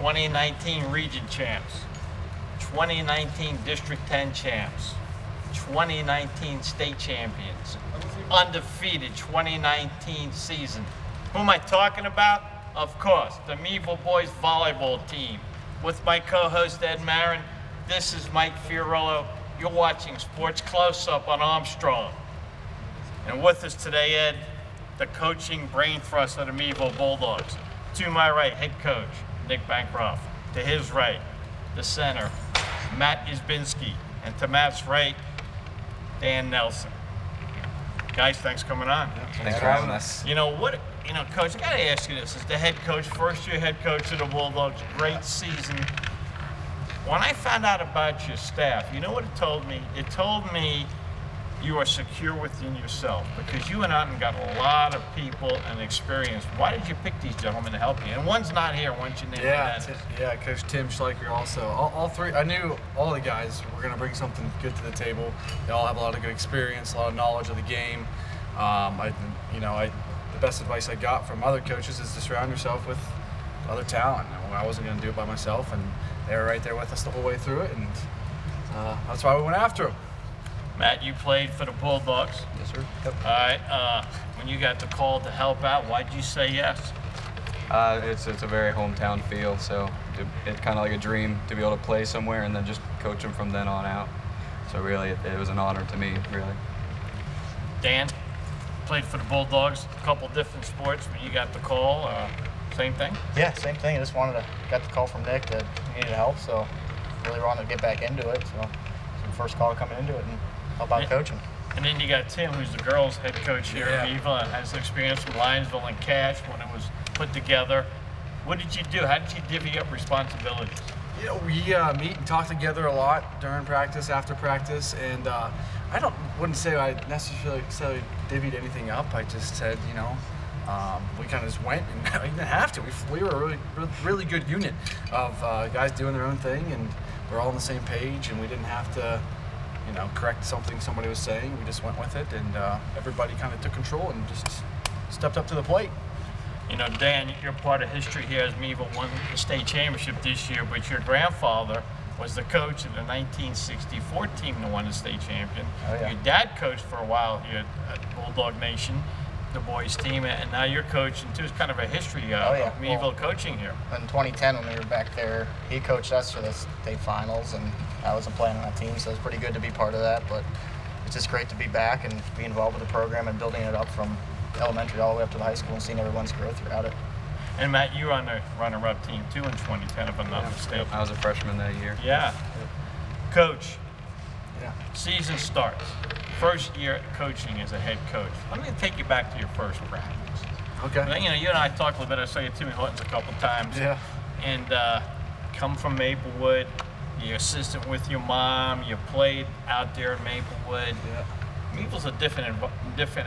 2019 region champs, 2019 District 10 champs, 2019 state champions, undefeated 2019 season. Who am I talking about? Of course, the Meadville boys volleyball team. With my co-host Ed Marin, this is Mike Fiorillo. You're watching Sports Close-Up on Armstrong. And with us today, Ed, the coaching brain thrust of the Meadville Bulldogs. To my right, head coach Nick Bancroft. To his right, the center, Matt Izbinski. And to Matt's right, Dan Nelson. Guys, thanks for coming on. Thanks for having us. Coach, I gotta ask you this. As the head coach, first year head coach of the Bulldogs, great season. When I found out about your staff, you know what it told me? It told me you are secure within yourself because you went out and got a lot of people and experience. Why did you pick these gentlemen to help you? And one's not here. What's your name? Yeah, Coach Tim Schleicher also. All three, I knew all the guys were going to bring something good to the table. They all have a lot of good experience, a lot of knowledge of the game. The best advice I got from other coaches is to surround yourself with other talent. I wasn't going to do it by myself, and they were right there with us the whole way through it, and that's why we went after them. Matt, you played for the Bulldogs. Yes, sir. Yep. All right. When you got the call to help out, why'd you say yes? It's a very hometown feel, so it's kind of like a dream to be able to play somewhere and then just coach them from then on out. So really, it was an honor to me, really. Dan, played for the Bulldogs, a couple different sports. When you got the call, same thing? Yeah, same thing. I just got the call from Nick that he needed help, so really wanted to get back into it. So it's the first call coming into it and help out coaching. And then you got Tim, who's the girls' head coach here at Meadville, and has experience with Lionsville and Cash when it was put together. What did you do? How did you divvy up responsibilities? We meet and talk together a lot during practice, after practice, and I wouldn't say I necessarily divvied anything up. I just said, we kind of just went, and we didn't have to. We were a really good unit of guys doing their own thing, and we're all on the same page, and we didn't have to, correct something somebody was saying. We just went with it, and everybody kind of took control and just stepped up to the plate. Dan, you're part of history here as Meadville won the state championship this year, but your grandfather was the coach of the 1964 team that won the state champion. Oh, yeah. Your dad coached for a while here at Bulldog Nation, the boys team, and now you're coaching too. It's kind of a history of Meadville coaching here. In 2010, when we were back there, he coached us for the state finals, and I wasn't playing on that team, so it was pretty good to be part of that. But it's just great to be back and be involved with the program and building it up from elementary all the way up to the high school and seeing everyone's growth throughout it. And Matt, you were on the runner-up team too in 2010, if I'm not mistaken. I was a freshman that year. Yeah. Coach, season starts. First year coaching as a head coach. Let me take you back to your first practice. Okay. You and I talked a little bit. I saw you at Timmy Hortons a couple of times. Yeah. And come from Maplewood. You're assistant with your mom. You played out there in Maplewood. Yeah. Meadville's a different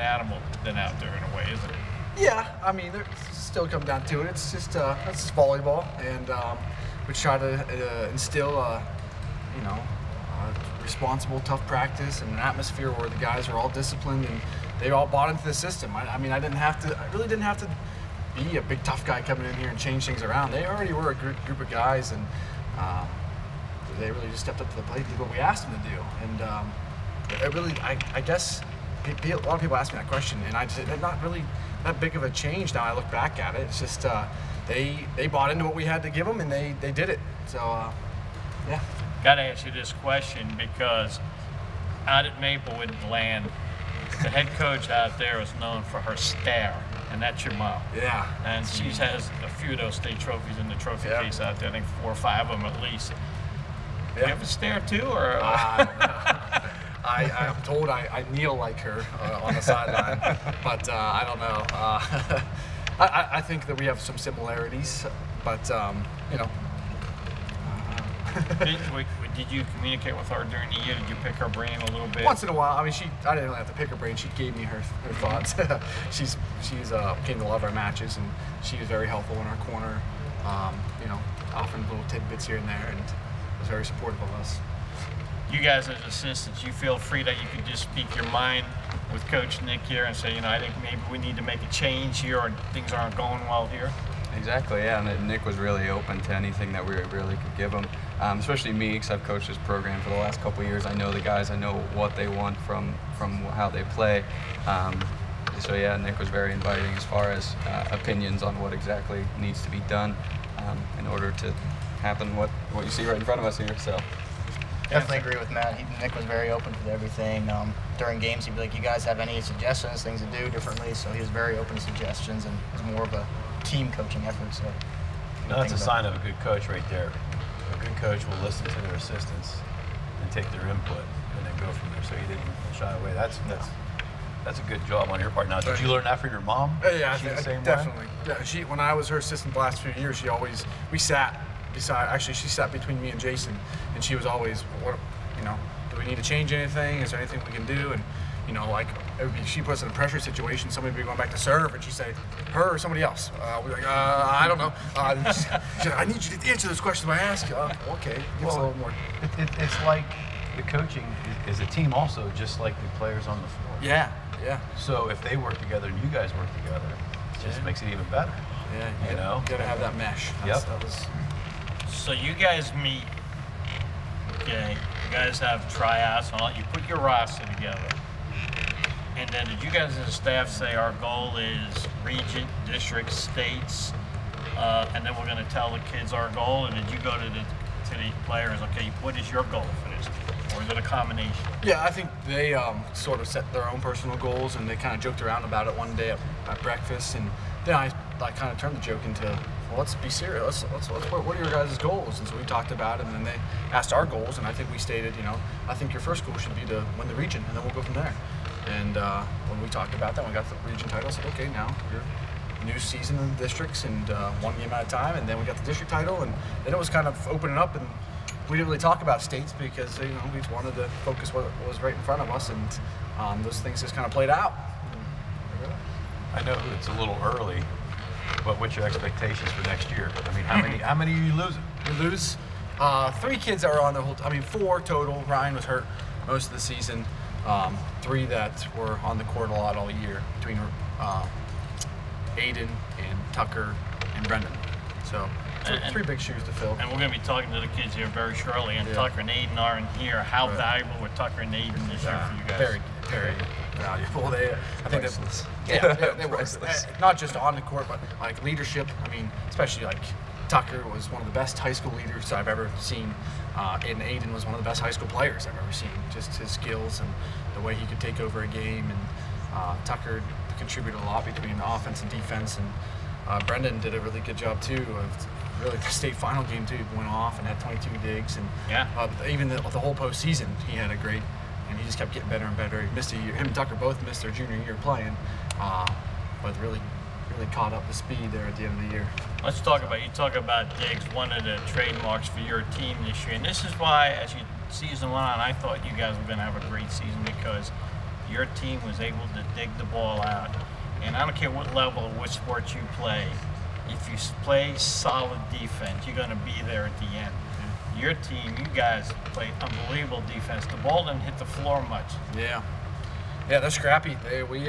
animal than out there in a way, isn't it? Yeah, I mean, still come down to it. It's just volleyball, and we try to instill, responsible, tough practice and an atmosphere where the guys are all disciplined and they all bought into the system. I really didn't have to be a big tough guy coming in here and change things around. They already were a group of guys, and they really just stepped up to the plate, did what we asked them to do, and. I guess a lot of people ask me that question, and it's not really that big of a change now I look back at it. It's just they bought into what we had to give them, and they did it. So, yeah. Got to ask you this question because out at Maplewood land, the head coach out there is known for her stare, and that's your mom. Yeah. And she has a few of those state trophies in the trophy case out there. I think 4 or 5 of them at least. Do you have a stare too, or? I'm told I kneel like her on the sideline, but I don't know. I think that we have some similarities, but Did you communicate with her during the year? Did you pick her brain a little bit? Once in a while. I mean, I didn't really have to pick her brain. She gave me her thoughts. she's came to love our matches, and she was very helpful in our corner. Offering little tidbits here and there, and was very supportive of us. You guys as assistants, you feel free that you can just speak your mind with Coach Nick here and say, I think maybe we need to make a change here, or things aren't going well here? Exactly, yeah, and Nick was really open to anything that we really could give him, especially me, because I've coached this program for the last couple of years. I know the guys, I know what they want from how they play. So yeah, Nick was very inviting as far as opinions on what exactly needs to be done in order to happen what you see right in front of us here. So definitely agree with Matt. Nick was very open to everything. During games, he'd be like, "You guys have any suggestions, things to do differently?" So he was very open to suggestions, and it was more of a team coaching effort. So that's a sign of a good coach right there. A good coach will listen to their assistants and take their input, and then go from there. So he didn't shy away. That's a good job on your part. Now, did you learn that from your mom? Yeah, She the same definitely. way? Yeah, when I was her assistant the last few years, we sat beside. Actually, she sat between me and Jason, and she was always, do we need to change anything? Is there anything we can do? And like she puts us in a pressure situation. Somebody would be going back to serve, and she'd say, "Her or somebody else?" We're like, "I don't know." She'd say, "I need you to answer those questions I ask you." Okay, give us a little more. It's like the coaching is a team also, just like the players on the floor. Yeah. So if they work together and you guys work together, it just makes it even better. Yeah, you know? Gotta have that mesh. Yep. So you guys meet, okay, you guys have tryouts and all, you put your roster together. And then did you guys as a staff say our goal is region, district, states, and then we're gonna tell the kids our goal, and did you go to the players, okay, what is your goal for this? Or is it a combination? Yeah, I think they sort of set their own personal goals, and they kind of joked around about it one day at breakfast, and then I kind of turned the joke into, well, let's be serious. What are your guys' goals? And so we talked about it, and then they asked our goals, and I think we stated, I think your first goal should be to win the region, and then we'll go from there. And when we talked about that, we got the region title. I said, okay, now you're new season in the districts, and one game at a time, and then we got the district title, and then it was kind of opening up, and we didn't really talk about states because we just wanted to focus what was right in front of us, and those things just kind of played out. I know it's a little early, but what's your expectations for next year? I mean, how many are you losing? We lose 3 kids that were on the whole. 4 total. Ryan was hurt most of the season. 3 that were on the court a lot all year between Aiden and Tucker and Brendan. So 3 big shoes to fill. And we're going to be talking to the kids here very shortly, and Tucker and Aiden aren't here. How valuable were Tucker and Aiden this year for you guys? Very, very valuable. I think they were. Not just on the court, but like leadership. I mean, especially like Tucker was one of the best high school leaders I've ever seen, and Aiden was one of the best high school players I've ever seen. Just his skills and the way he could take over a game, and Tucker contributed a lot between offense and defense, and Brendan did a really good job too. Really, the state final game too, went off and had 22 digs, and even the whole postseason he had a great, and he just kept getting better and better. He missed a year. Him and Tucker both missed their junior year playing, but really caught up to speed there at the end of the year. Let's talk about, you talk about digs, one of the trademarks for your team this year, and this is why as season went on, I thought you guys were going to have a great season, because your team was able to dig the ball out, and I don't care what level of what sport you play. If you play solid defense, you're going to be there at the end. Your team, you guys play unbelievable defense. The ball didn't hit the floor much. Yeah, they're scrappy. We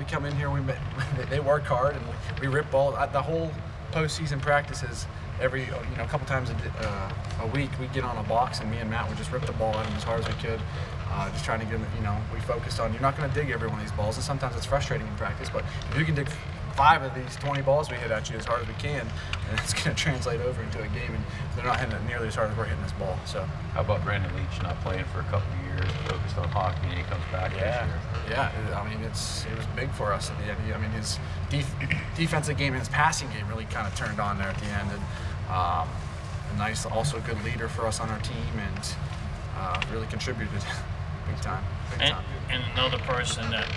come in here, they work hard, and we rip ball. The whole postseason practices, a couple times a week, we get on a box, and me and Matt would just rip the ball at them as hard as we could. Just trying to get them, we focused on, you're not going to dig every one of these balls, and sometimes it's frustrating in practice, but if you can dig 5 of these 20 balls we hit at you as hard as we can, and it's going to translate over into a game, and they're not hitting it nearly as hard as we're hitting this ball. So, how about Brandon Leach not playing for a couple of years, focused on hockey, and he comes back this year? Yeah, I mean, it was big for us at the end. I mean, his defensive game and his passing game really kind of turned on there at the end, and a nice, also good leader for us on our team, and really contributed big time. And another person that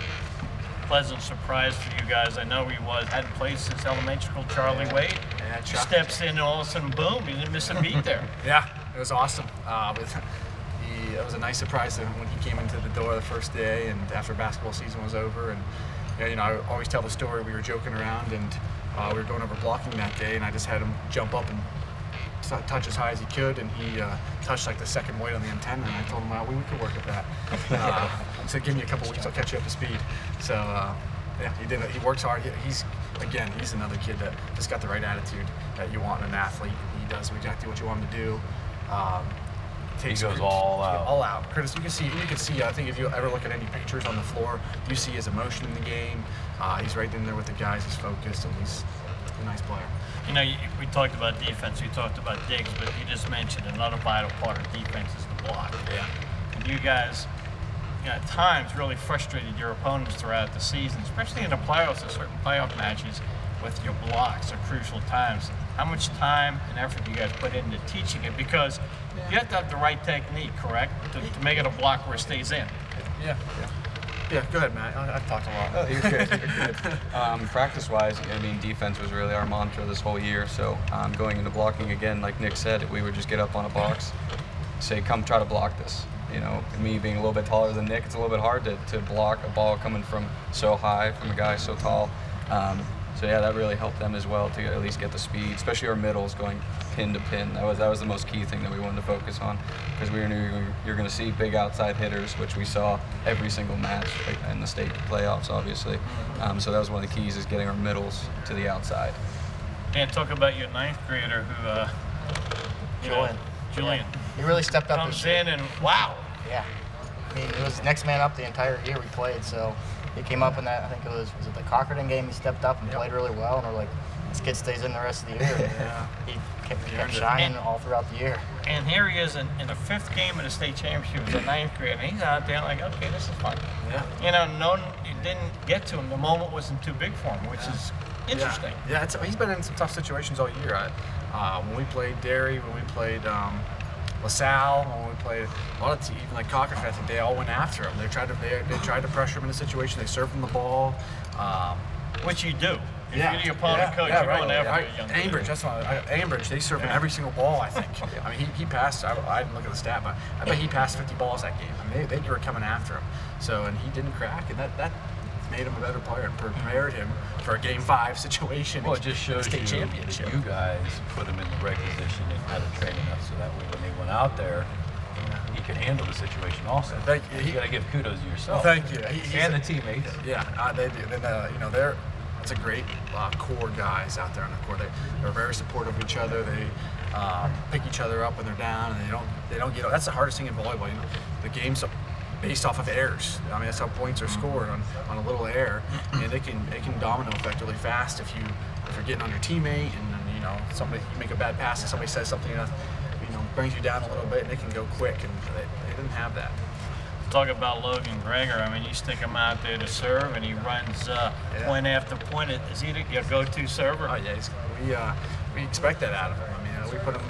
pleasant surprise for you guys. I know he hadn't played since elementary school. Charlie Wade steps in, and all of a sudden, boom! He didn't miss a beat there. Yeah, it was awesome. It was a nice surprise when he came into the door the first day, and after basketball season was over. And I always tell the story. We were joking around, and we were going over blocking that day, and I just had him jump up and touch as high as he could, and he touched like the second weight on the antenna, and I told him, we could work at that. So give me a couple weeks, I'll catch you up to speed. So Yeah, he did. He works hard. He's another kid that just got the right attitude that you want in an athlete. He does exactly what you want him to do. He goes all out. All out. Curtis, you can see. I think if you ever look at any pictures on the floor, you see his emotion in the game. He's right in there with the guys. He's focused, and he's a nice player. You know, we talked about defense. We talked about digs, but you just mentioned another vital part of defense is the block. Yeah. And you guys, at times, really frustrated your opponents throughout the season, especially in the playoffs. In certain playoff matches, with your blocks at crucial times. How much time and effort do you guys put into teaching it? Because you have to have the right technique, correct, to make it a block where it stays in. Yeah. Yeah, go ahead, Matt. I've talked a lot. Oh, you're good. You're good. Practice-wise, I mean, defense was really our mantra this whole year. So going into blocking again, like Nick said, we would just get up on a box, say, "Come try to block this." You know, me being a little bit taller than Nick, it's a little bit hard to block a ball coming from so high from a guy so tall. So yeah, that really helped them as well to at least get the speed, especially our middles going pin to pin. That was the most key thing that we wanted to focus on, because we knew you're going to see big outside hitters, which we saw every single match in the state playoffs, obviously. So that was one of the keys, is getting our middles to the outside. And talk about your 9th grader who, Julian. He really stepped up. Comes in and wow. Yeah. I mean, he was next man up the entire year we played, so he came up in that, I think was it the Cockerton game, he stepped up and played really well, and we're like, this kid stays in the rest of the year. He kept shining all throughout the year. And here he is in the 5th game of the state championship as a 9th grader, and he's out there like, okay, this is fun. Yeah. You know, you didn't get to him. The moment wasn't too big for him, which is interesting. Yeah, he's been in some tough situations all year. When we played Derry, when we played LaSalle, when we played a lot of teams, even like Cockerton, I think they all went after him. They tried to pressure him in a situation. They served him the ball. Which you do. If Yeah, you're the opponent coach, you're going after a young kid. Ambridge, that's what Ambridge, they serve him every single ball, I think. I mean, he passed, I didn't look at the stat, but I bet he passed 50 balls that game. I mean, they were coming after him. So, and he didn't crack, and that made him a better player and prepared him for a Game 5 situation. Well, it just shows state you championship. that you guys put him in the right position and had him train enough so that way when they went out there, he could handle the situation also. Thank you. You got to give kudos to yourself. Well, thank you. And the teammates. Yeah, they do. Then, it's a great core guys out there on the court. They're very supportive of each other. They pick each other up when they're down, and they don't get. That's the hardest thing in volleyball. You know, the game's based off of errors. I mean, that's how points are scored on a little error, and it can domino effect really fast if you're getting on your teammate and you make a bad pass and somebody says something that brings you down a little bit, and it can go quick, and they didn't have that. Talk about Logan Greger. I mean, you stick him out there to serve, and he runs point after point. Is he your go-to server? Oh yeah, we expect that out of him. I mean, we put him.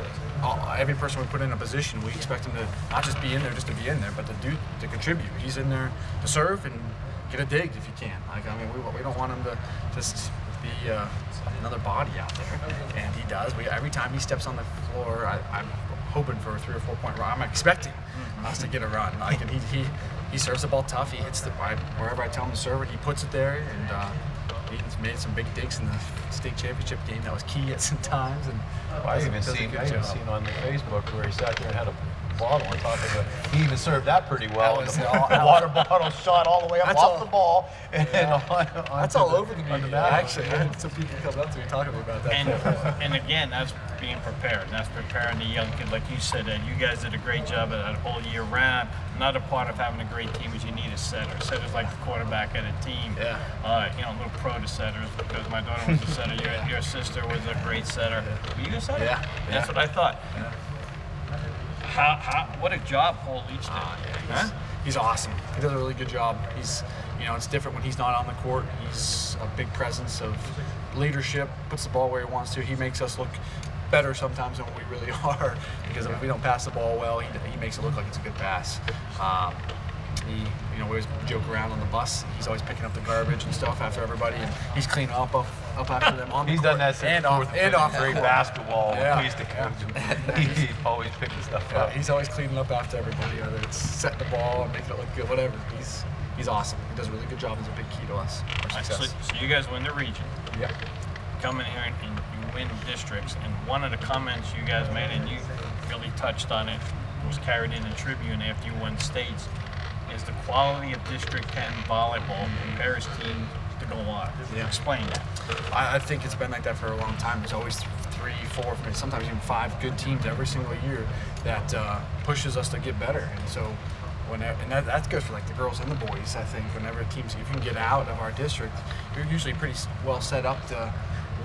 Every person we put in a position, we expect him to not just be in there just to be in there, but to contribute. He's in there to serve and get a dig if he can. Like, I mean, we don't want him to just be another body out there, and he does. Every time he steps on the floor, I'm hoping for a 3 or 4 point run. I'm expecting us to get a run. Like, and he serves the ball tough. He hits wherever I tell him to serve it. He puts it there, and he's made some big digs in the state championship game. That was key at some times. And I even seen on the Facebook where he sat there and had a bottle on top of it. He even served that pretty well. The water bottle shot all the way up off the ball. And that's all over the media. Actually, I had some people come up to me talking to me about that. And again, that's being prepared. That's preparing the young kid. Like you said, you guys did a great job of that whole year round. Another part of having a great team is you need a setter. Setter's like the quarterback of the team. Yeah. Little pro to setters, because my daughter was a setter. Your sister was a great setter. Were you a setter? Yeah. That's what I thought. Yeah. What a job Paul Leach did. He's awesome. He does a really good job. He's, it's different when he's not on the court. He's a big presence of leadership, puts the ball where he wants to. He makes us look better sometimes than we really are, because if we don't pass the ball well, he makes it look like it's a good pass. We always joke around on the bus. He's always picking up the garbage and stuff after everybody, and he's cleaning up after them on the court. He's done that since off great basketball. We used to coach him. He's always picking stuff up. He's always cleaning up after everybody, whether it's setting the ball and making it look good, whatever. He's awesome. He does a really good job. He's a big key to us. Our success. So you guys win the region. Yeah. Come in here and you win districts, and one of the comments you guys made, and you really touched on it, was carried in the Tribune after you won states, is the quality of District 10 volleyball compares teams to go on. Yeah. Explain that. I think it's been like that for a long time. There's always 3, 4, maybe sometimes even 5 good teams every single year that pushes us to get better. And so, that's good for like the girls and the boys. I think whenever teams, if you can get out of our district, you're usually pretty well set up to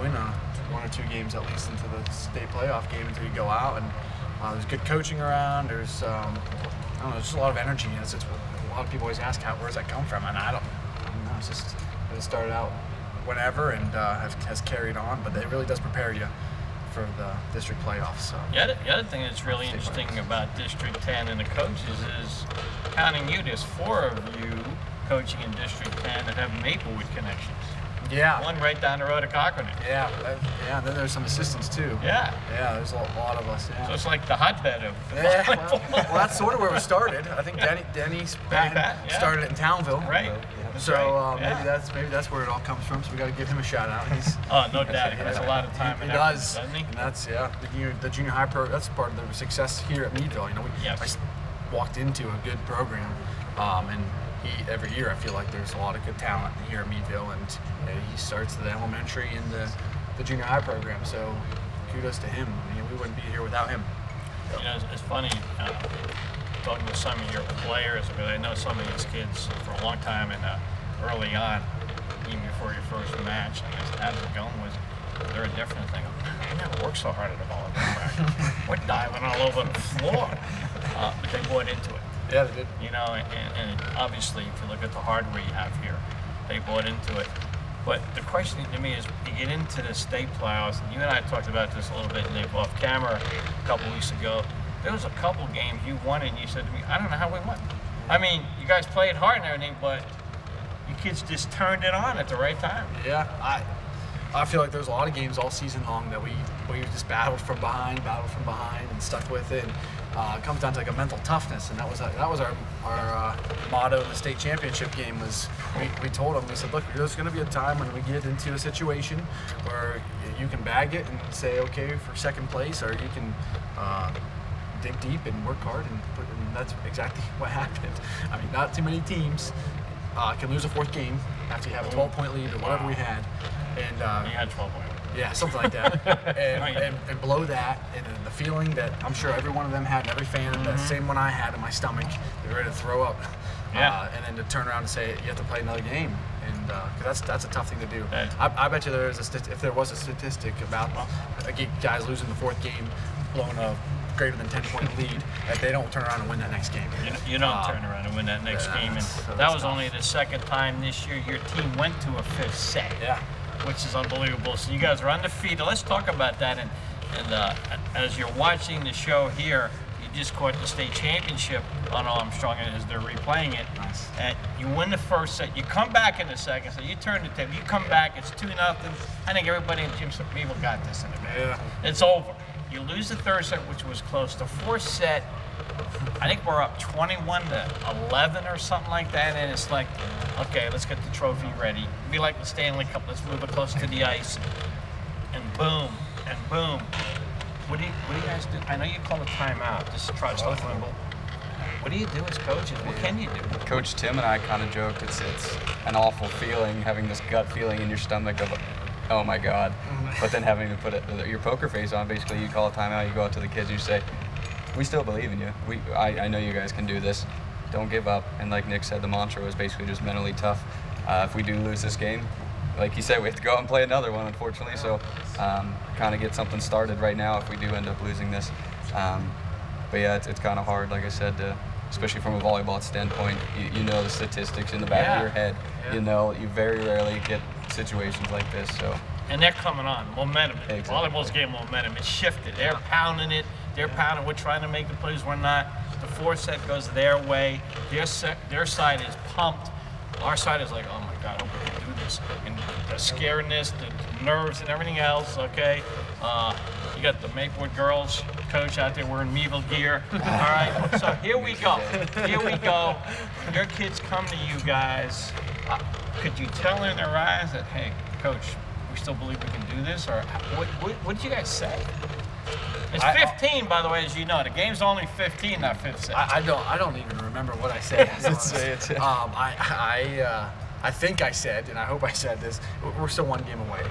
win 1 or 2 games at least into the state playoff game until you go out. And there's good coaching around. There's I don't know, there's just a lot of energy. It's a lot of people always ask, where does that come from? And I don't know. It's just it started out whenever and has carried on, but it really does prepare you for the district playoffs. So. The other thing that's really interesting about District 10 and the coaches is, counting you, there's 4 of you coaching in District 10 that have Maplewood connections. Yeah. One right down the road at Cochrane. Yeah, and then there's some assistants too. Yeah. Yeah, there's a lot of us. Yeah. So it's like the hotbed of well, that's sort of where we started. I think Denny's started it in Townville. Right. So maybe that's where it all comes from. So we got to give him a shout out. He's no doubt. He has a lot of time. He and does. Effort, doesn't he? And that's the junior high program. That's part of the success here at Meadville. I walked into a good program, and every year I feel like there's a lot of good talent here at Meadville, and he starts the elementary and the junior high program. So kudos to him. We wouldn't be here without him. It's funny talking to some of your players, because I know some of these kids for a long time, and early on, even before your first match, I guess how's it going? They're a different thing. I never worked so hard at a volleyball practice. We're diving all over the floor, but they bought into it. Yeah, they did. And obviously, if you look at the hardware you have here, they bought into it. But the question to me is, you get into the state playoffs, and you and I talked about this a little bit, Nick, off camera a couple weeks ago. There was a couple games you won, and you said to me, I don't know how we won. I mean, you guys played hard and everything, but you kids just turned it on at the right time. Yeah, I feel like there's a lot of games all season long that we just battled from behind, and stuck with it. It comes down to like a mental toughness, and that was our motto in the state championship game. Was we told them, we said, look, there's going to be a time when we get into a situation where you can bag it and say okay for second place, or you can dig deep and work hard, and that's exactly what happened. I mean, not too many teams can lose a 4th game after you have a 12-point lead or whatever we had. And you had 12 points. Yeah, something like that. and below that, and then the feeling that I'm sure every one of them had, and every fan, that same one I had in my stomach, they were ready to throw up. Yeah. And then to turn around and say, you have to play another game. And because that's a tough thing to do. I bet you if there was a statistic about guys losing the 4th game, blowing a greater than 10-point lead, that they don't turn around and win that next game. You don't turn around and win that next game. And that was only the 2nd time this year your team went to a 5th set. Yeah. Which is unbelievable. So you guys are undefeated. Let's talk about that. And as you're watching the show here, you just caught the state championship on Armstrong as they're replaying it. Nice. And you win the 1st set. You come back in the 2nd set. You turn the table. You come back. It's 2-0. I think everybody in Jim Meadville got this in the bag. Yeah. It's over. You lose the 3rd set, which was close. The 4th set, I think we're up 21-11 or something like that, and it's like, okay, let's get the trophy ready. It'd be like the Stanley Cup. Let's move it close to the ice, and boom, and boom. What do you guys do? I know you call a timeout. Just try to stop them. What do you do as coaches? What can you do? Coach Tim and I kind of joked it's an awful feeling, having this gut feeling in your stomach of, oh my God. But then having to put your poker face on, basically you call a timeout, you go out to the kids, you say, we still believe in you. I know you guys can do this. Don't give up. And like Nick said, the mantra was basically just mentally tough. If we do lose this game, like he said, we have to go out and play another one, unfortunately. So kind of get something started right now if we do end up losing this. But yeah, it's kind of hard, like I said, especially from a volleyball standpoint. You know the statistics in the back of your head. Yeah. You very rarely get situations like this. So. And they're coming on. Momentum. Exactly. Volleyball's game momentum. It's shifted. They're pounding it. They're pounding. We're trying to make the plays. We're not. The 4th set goes their way. Their side is pumped. Our side is like, oh my God, I hope we can do this. And the scaredness, the nerves, and everything else. Okay. You got the Maplewood girls coach out there wearing Meadville gear. All right. So here we go. Here we go. Your kids come to you guys. Could you tell in their eyes that, hey, coach, we still believe we can do this? Or what did you guys say? It's 15, by the way, as you know. The game's only 15, not 5th set. I don't even remember what I said. I I think I said, and I hope I said this, we're still 1 game away.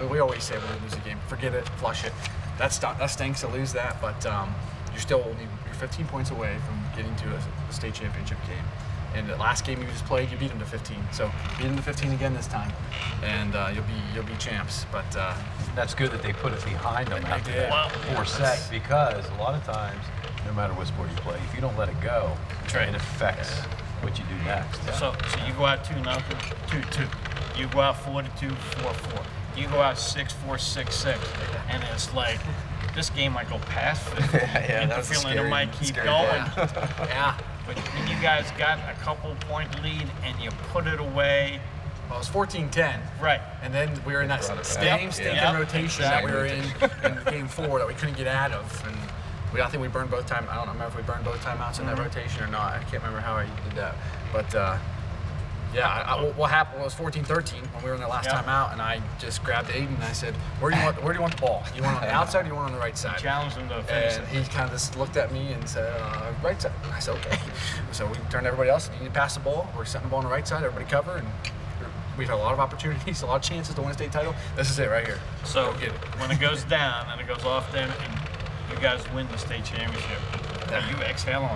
We always say when we lose a game, forget it, flush it. That stinks to lose that, but you're still only 15 points away from getting to a state championship game. And the last game you just played, you beat them to 15. So beat them to 15 again this time, and you'll be champs. But that's good that they put it behind them after did. that 4 set, because a lot of times, no matter what sport you play, if you don't let it go, it affects what you do next. So you go out 2-0, 2-2. You go out 4-2, 4-4. You go out 6-4, 6-6, and it's like this game might go past 50. Yeah, the feeling it might keep going. Yeah. But when you guys got a couple-point lead and you put it away. Well, it was 14-10. Right. And then we were in that stinking rotation that we were in game 4 that we couldn't get out of. And I think we burned both time. I don't remember if we burned both timeouts in that rotation or not. I can't remember how I did that. But what happened was 14-13 when we were in the last timeout, and I just grabbed Aiden and I said, "Where do you want the ball? You want it on the outside or you want it on the right side?" Challenged him to finish And he kind of just looked at me and said, "Right side." I said, "Okay." So we turned to everybody else. You need to pass the ball. We're setting the ball on the right side. Everybody cover, and we've had a lot of opportunities, a lot of chances to win a state title. This is it right here. So Go get it. when it goes down and it goes off them and you guys win the state championship, are you exhaling?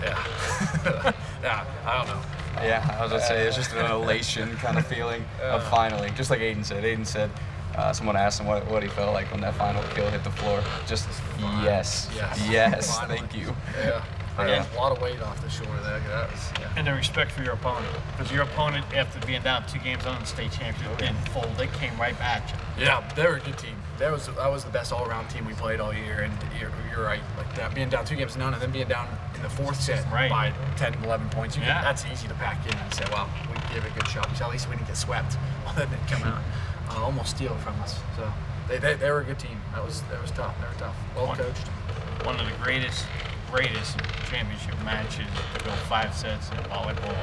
Yeah. Yeah, I don't know. Yeah, I was gonna say, it's just an elation kind of feeling of finally, just like Aiden said. Aiden said, someone asked him what he felt like when that final kill hit the floor. Just yes, thank you. Yeah. I got a lot of weight off the shoulder there. And the respect for your opponent, because your opponent, after being down 2 games on the state championship, didn't fold. They came right at you. Yeah, they were a good team. That was the best all-around team we played all year. And you're right, like that, being down 2 games to none, and then being down in the 4th set by 10, 11 points. That's easy to pack in and say, well, we gave it a good shot. At least we didn't get swept. Well, that didn't come out, almost steal from us. So they were a good team. That was tough. They were tough. Well coached. One of the greatest championship matches to go 5 sets in volleyball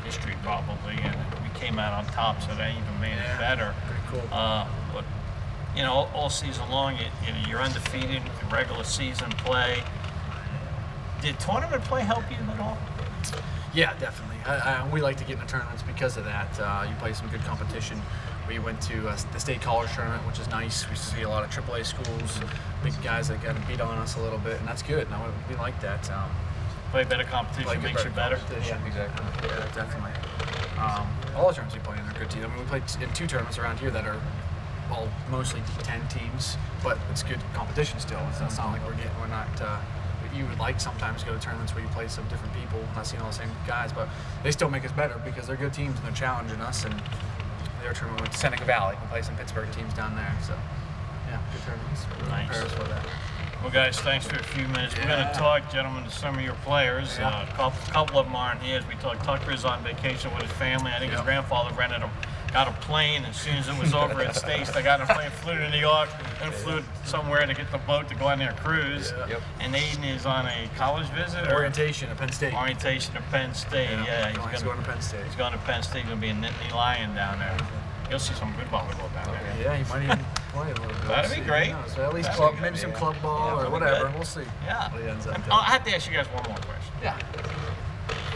history, probably, and we came out on top, so that even made it better. Pretty cool. But you know, all season long, you're undefeated in regular season play. Did tournament play help you at all? Yeah, definitely. We like to get into tournaments because of that. You play some good competition. We went to the state college tournament, which is nice. We see a lot of AAA schools, big guys that got to beat on us a little bit, and that's good. And we like that. Play better competition makes you better. Yeah, exactly. Yeah, definitely. All the tournaments we play in are good teams. I mean, we played in 2 tournaments around here that are all mostly D10 teams, but it's good competition still. It's not like we're not. You would like sometimes go to tournaments where you play some different people, not seeing all the same guys, but they still make us better because they're good teams and they're challenging us. And their tournament with Seneca Valley. We play some Pittsburgh teams down there, so yeah, good tournaments. Nice. Prepare us for that. Well, guys, thanks for a few minutes. We're going to talk, gentlemen, to some of your players. A couple of them aren't here. As we talk, Tucker's on vacation with his family. I think his grandfather got a plane. As soon as it was over in States, they got a plane, flew to New York, and flew somewhere to get the boat to go on their cruise. And Aiden is on a college visit? Orientation at Penn State. Orientation at Penn State, He's going to Penn State. He's going to Penn State. He's going to be a Nittany Lion down there. You'll see some good volleyball down there. Yeah, he might even play a little bit. That'd be great. So at least club, maybe some club ball or whatever. We'll see. Yeah. What he ends up doing. I have to ask you guys one more question. Yeah.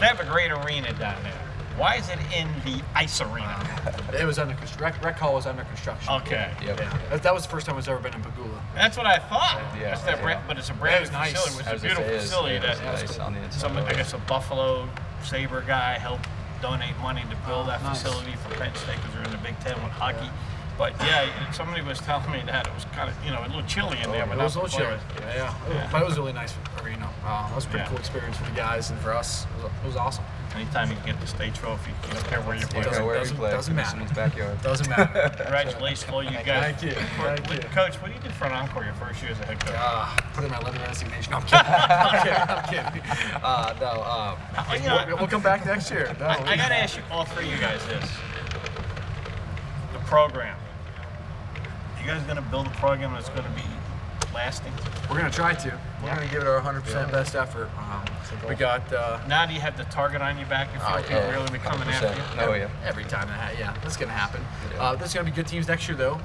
They have a great arena down there. Why is it in the ice arena? It was under construction. Rec hall was under construction. Okay. Yeah. That was the first time it's ever been in Pagula. That's what I thought. Yeah. But it's a brand new nice. facility. It's a beautiful facility. I guess a Buffalo Sabre guy helped donate money to build that facility for Penn State because they're in the Big Ten with hockey. But yeah, somebody was telling me that it was kind of, a little chilly in there. But it was a little chilly. Yeah. But it was a really nice arena. It was a pretty cool experience for the guys and for us. It was awesome. Anytime you get the state trophy, you don't care where you play. Doesn't matter. Someone's backyard. Doesn't matter. Congratulations to all you guys. Thank you. Coach, what do you do for an encore your first year as a head coach? Put in my letter of resignation. No, I'm kidding. We'll come back next year. No, I got to ask you, all 3 of you guys, this. The program. You guys going to build a program that's going to be lasting? We're going to try to. We're going to give it our 100% best effort. We got. Now do you have the target on your back? You feel like people really be coming after you? Oh yeah. Every time that's going to happen. There's going to be good teams next year, though.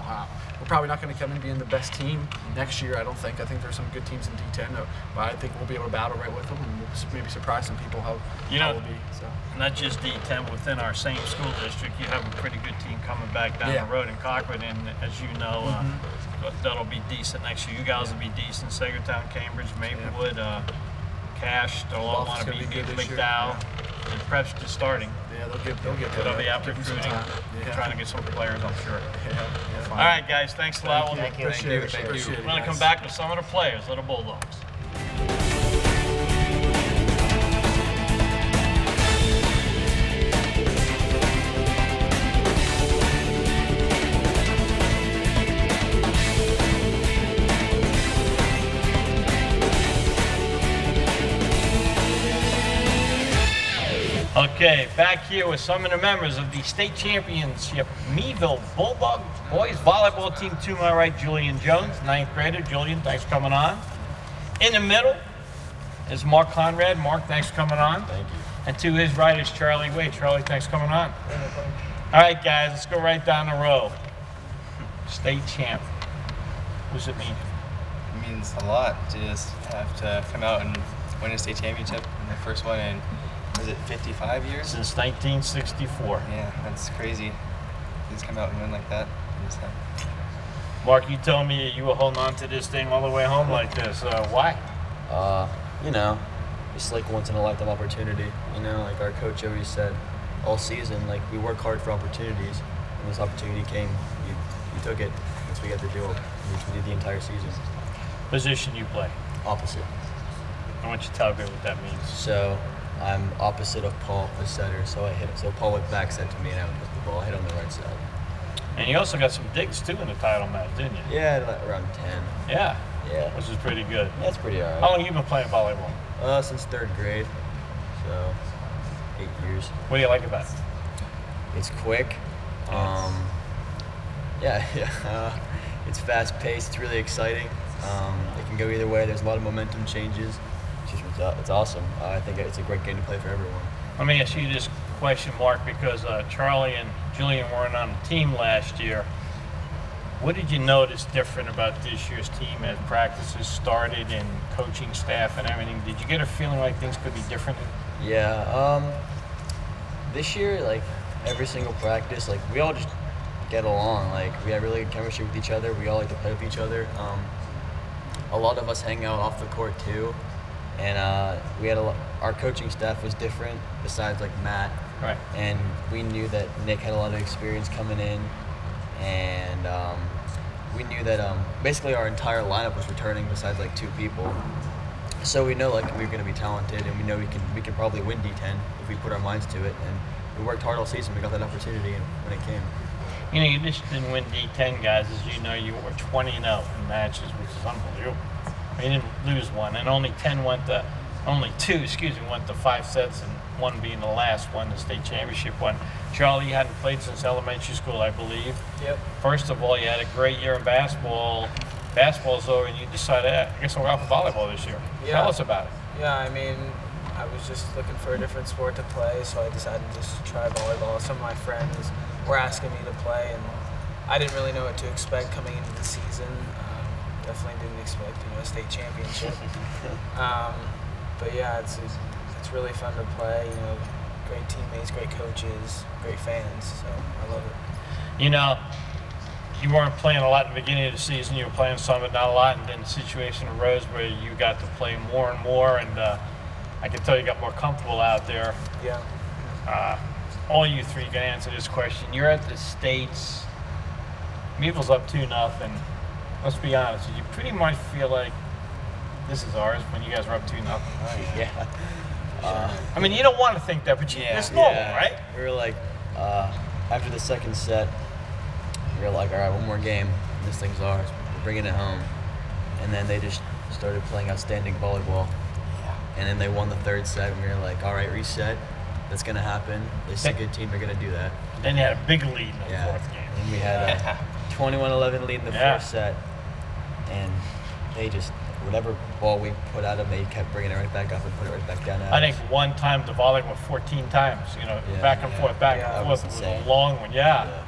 We're probably not going to come in being the best team next year, I don't think. I think there's some good teams in D10, but I think we'll be able to battle right with them, and we'll maybe surprise some people how we'll be. So. Not just D10, within our same school district, you have a pretty good team coming back down the road in Cochran, and as you know, that'll be decent next year. You guys will be decent. Sagertown, Cambridge, Maplewood, Cash, they'll all want to be good. McDowell, and Prep's just starting. Yeah, they'll be out recruiting, trying to get some players, I'm sure. Yeah, all right, guys, thanks a lot. Thank you. Appreciate it. We're going to come back with some of the players, Little Bulldogs. Okay, back here with some of the members of the state championship Meadville Bulldog boys volleyball team. To my right, Julian Jones, 9th grader. Julian, thanks for coming on. In the middle is Mark Conrad. Mark, thanks for coming on. Thank you. And to his right is Charlie Wade. Charlie, thanks for coming on. All right, guys, let's go right down the row. State champ. What does it mean? It means a lot to just have to come out and win a state championship. And the first one in, was it 55 years? Since 1964. Yeah, that's crazy. To just come out and win like that. Mark, you told me you were holding on to this thing all the way home like this. Why? You know, it's like once in a lifetime opportunity. You know, like our coach always said all season, like we work hard for opportunities. When this opportunity came, you took it. That's what you have to do. We did the entire season. Position you play? Opposite. I want you to tell everybody what that means. So I'm opposite of Paul, the setter. So I hit it. So Paul went back set to me, and I would hit the ball. I hit on the right side. And you also got some digs too in the title match, didn't you? Yeah, like around 10. Yeah. Yeah. Which is pretty good. That's pretty alright. How long have you been playing volleyball? Since 3rd grade. So 8 years. What do you like about it? It's quick. It's fast paced. It's really exciting. It can go either way. There's a lot of momentum changes. It's awesome. I think it's a great game to play for everyone. Let me ask you this question, Mark, because Charlie and Julian weren't on the team last year. What did you notice different about this year's team as practices started and coaching staff and everything? Did you get a feeling like things could be different? Yeah. This year, like every single practice, like we all just get along. Like we have really good chemistry with each other. We all like to play with each other. A lot of us hang out off the court too, and we had our coaching staff was different besides like Matt. Right. And we knew that Nick had a lot of experience coming in, and we knew that basically our entire lineup was returning besides like 2 people. So we know like we were going to be talented, and we know we can probably win D10 if we put our minds to it. And we worked hard all season. We got that opportunity, and when it came. You know, you just didn't win D10, guys. As you know, you were 20-0 in matches, which is unbelievable. You didn't lose one, and only 2 went to 5 sets, and 1 being the last one, the state championship one. Charlie, you hadn't played since elementary school, I believe. Yep. First of all, you had a great year in basketball. Basketball's over, and you decided, I guess I'll go out for volleyball this year. Yeah. Tell us about it. Yeah, I mean, I was just looking for a different sport to play, so I decided to just try volleyball. Some of my friends were asking me to play, and I didn't really know what to expect coming into the season. Definitely didn't expect, a state championship. But yeah, it's really fun to play. Great teammates, great coaches, great fans. So I love it. You weren't playing a lot in the beginning of the season. You were playing some, but not a lot. And then the situation arose where you got to play more and more. And I can tell you got more comfortable out there. Yeah. All you 3 can answer this question. You're at the States. Meadville's up 2-0. Let's be honest, you pretty much feel like this is ours when you guys were up 2-0. Yeah. I mean, you don't want to think that, but it's normal, right? We were like, after the 2nd set, we were like, all right, 1 more game. This thing's ours. We're bringing it home. And then they just started playing outstanding volleyball. And then they won the 3rd set, and we were like, all right, reset. That's going to happen. This is a good team. They're going to do that. Then you had a big lead in the 4th game. And we had a 21-11 lead in the 4th set. And they just, whatever ball we put at them, they kept bringing it right back up and put it right back down at I us. think one time the volley went 14 times, back and forth, back and forth. It was a long one, yeah.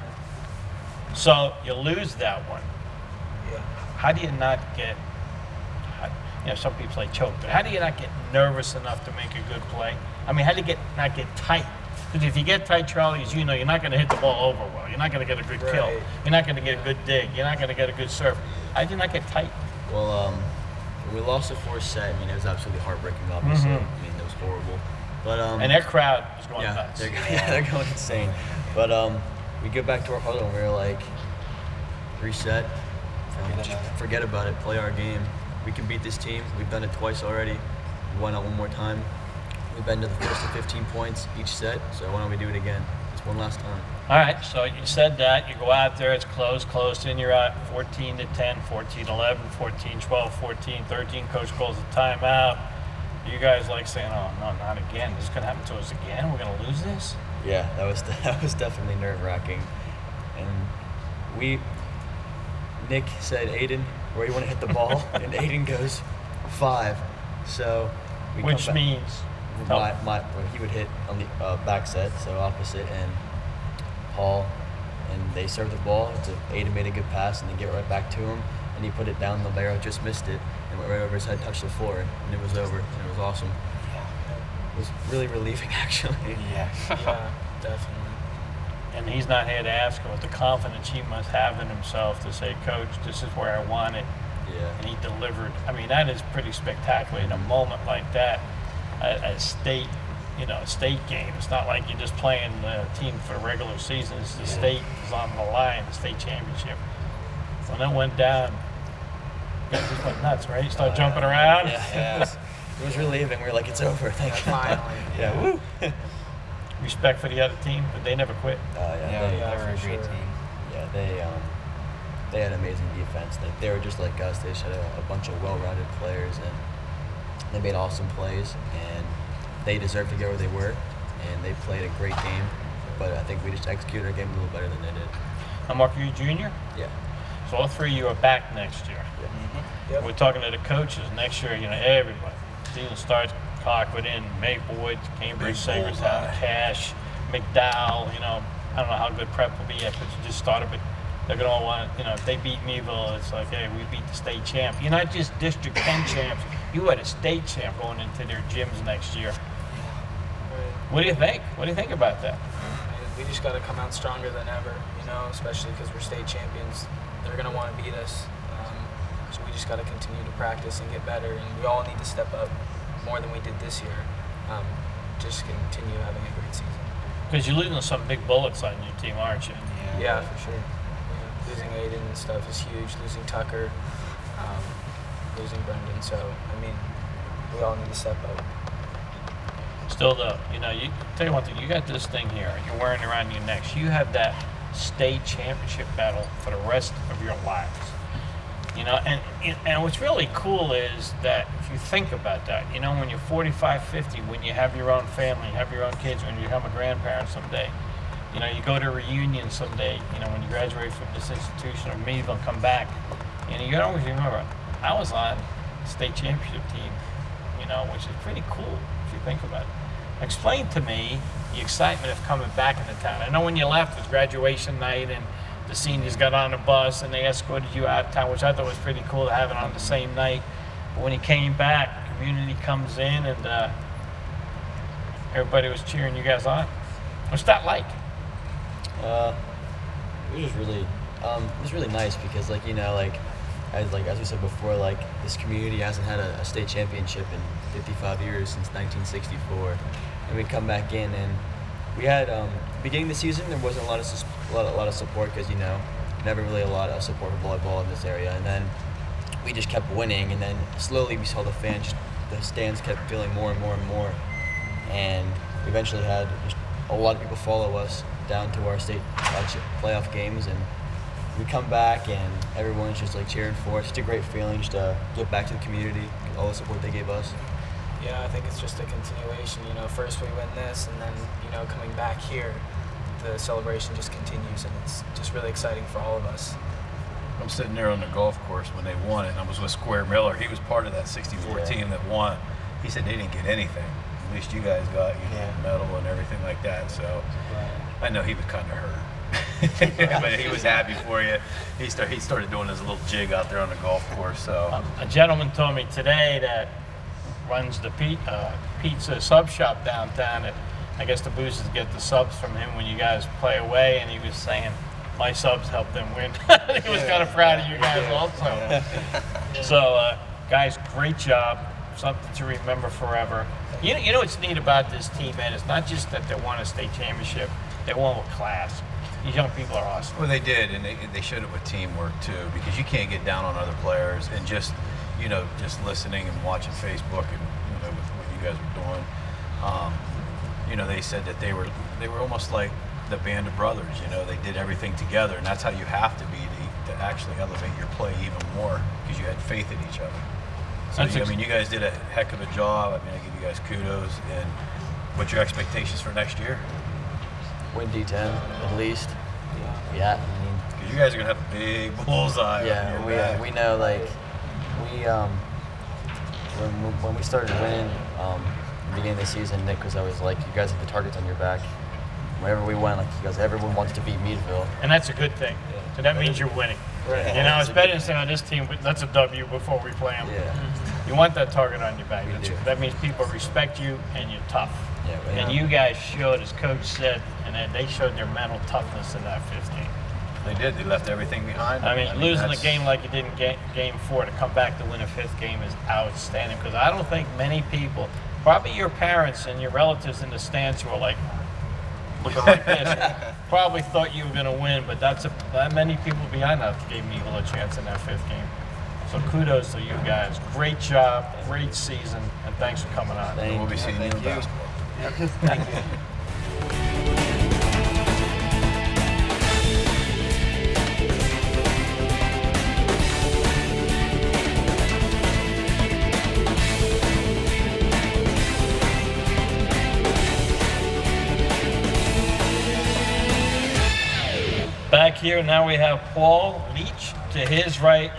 So you lose that one. Yeah. How do you not get, some people say choke, but how do you not get nervous enough to make a good play? I mean, how do you not get tight? Because if you get tight, Charlie, as you know, you're not going to hit the ball over well. You're not going to get a good kill. You're not going to get a good dig. You're not going to get a good serve. How do you not get tight? Well, when we lost the fourth set, I mean, it was absolutely heartbreaking, obviously. I mean, it was horrible. But and their crowd was going nuts. They're going insane. But we get back to our huddle and we were like, reset, just forget about it, play our game. We can beat this team. We've done it twice already. We won out one more time. We've been to the first to 15 points each set, so why don't we do it again? Just one last time. All right, so you said that. You go out there, it's close, and you're out 14 to 10, 14 11, 14 12, 14 13. Coach calls a timeout. You guys like saying, oh, no, not again. This is going to happen to us again? We're going to lose this? Yeah, that was definitely nerve-wracking. And Nick said, Aiden, where you want to hit the ball? And Aiden goes, 5. So which means? He would hit on the back set, so opposite, and Paul, and they served the ball. Aiden made a good pass, and they get right back to him, and he put it down. Libero just missed it, and went right over his head, touched the floor, and it was over, and it was awesome. It was really relieving, actually. Yeah, definitely. And he's not here to ask him, with the confidence he must have in himself to say, Coach, this is where I want it. Yeah. And he delivered. I mean, that is pretty spectacular in a moment like that. A state game. It's not like you're just playing the team for the regular season. It's the state is on the line, the state championship. When that went down, you guys just went nuts, right? You start jumping around. Yeah. It was relieving. We were like, it's over. Thank you. Finally. Woo. Respect for the other team, but they never quit. They were a great team. Yeah, they had amazing defense. They were just like us. They just had a bunch of well-rounded players, and they made awesome plays, and they deserved to get where they were, and they played a great game. But I think we just executed our game a little better than they did. Now, Mark, are you junior? Yeah. So all three of you are back next year. Yeah. Mm-hmm. Yep. We're talking to the coaches next year. Everybody. Steven starts, Cockwood in, Maplewood, Cambridge, Sagerstown, Cash, McDowell. I don't know how good prep will be yet, but you just started. But they're going to all want, if they beat Meadville, it's like, hey, we beat the state champ. You're not just District 10 champs. You had a state champ going into their gyms next year. What do you think? What do you think about that? We just got to come out stronger than ever, especially because we're state champions. They're going to want to beat us. So we just got to continue to practice and get better. And we all need to step up more than we did this year. Just continue having a great season. Because you're losing some big bullets on your team, aren't you? Yeah, for sure. Yeah. Losing Aiden and stuff is huge. Losing Tucker, losing Brendan. So, we all need to step up. Still, though, you tell you one thing. You got this thing here. You're wearing it around your necks. You have that state championship battle for the rest of your lives. And what's really cool is that if you think about that, when you're 45, 50, when you have your own family, have your own kids, when you become a grandparent someday, you go to a reunion someday, when you graduate from this institution or Meadville, come back, you gotta always remember, I was on the state championship team, which is pretty cool if you think about it. Explain to me the excitement of coming back into town. I know when you left, it was graduation night, and the seniors got on a bus and they escorted you out of town, which I thought was pretty cool to have it on the same night. But when you came back, the community comes in and everybody was cheering you guys on. What's that like? It was really nice because, as we said before, this community hasn't had a state championship in 55 years since 1964, and we come back in and we had beginning of the season there wasn't a lot of support because never really a lot of support for volleyball in this area, and then we just kept winning, and then slowly we saw the stands kept filling more and more and more, and we eventually had just a lot of people follow us down to our state playoff games, and we come back and everyone's just cheering for us. It's a great feeling just to get back to the community, all the support they gave us. Yeah, I think it's just a continuation. First we win this, and then coming back here, the celebration just continues, and it's just really exciting for all of us. I'm sitting there on the golf course when they won it, and I was with Square Miller. He was part of that '64 team that won. He said they didn't get anything. At least you guys got a medal and everything like that. So I know he was kind of hurt. But he was happy for you. He started doing his little jig out there on the golf course. So A gentleman told me today that runs the pizza sub shop downtown. That I guess the Boosters get the subs from him when you guys play away, and he was saying my subs helped them win. He was kind of proud of you guys also. So guys, great job. Something to remember forever. You know what's neat about this team, man? It's not just that they won a state championship; they won with class. These young people are awesome. well, they did, and they showed it with teamwork too, because you can't get down on other players and just listening and watching Facebook and with what you guys were doing. They said that they were almost like the band of brothers. They did everything together, and that's how you have to be to actually elevate your play even more, because you had faith in each other. So you guys did a heck of a job. I give you guys kudos. And what's your expectations for next year? Win D10 at least. Yeah. Because you guys are gonna have a big bullseye. Yeah, on your back. we know, like, when we started winning the beginning of the season, Nick was always like, you guys have the targets on your back. Wherever we went, like, you guys, everyone wants to beat Meadville. And that's a good thing. So that means you're winning. Right. It's better than saying on this team, that's a W before we play them. Yeah. You want that target on your back. We do. That means people respect you and you're tough. Yeah, And you guys showed, as Coach said, and then they showed their mental toughness in that 15. They did. They left everything behind. Losing a that's- game like you did in game 4 to come back to win a 5th game is outstanding, because I don't think many people, probably your parents and your relatives in the stands who are like looking like this, probably thought you were going to win, but that many people behind that gave me a little chance in that 5th game. So kudos to you guys. Great job, great season, and thanks for coming on. We'll be seeing you in basketball. Thank you. Back here now we have Paul Leach, to his right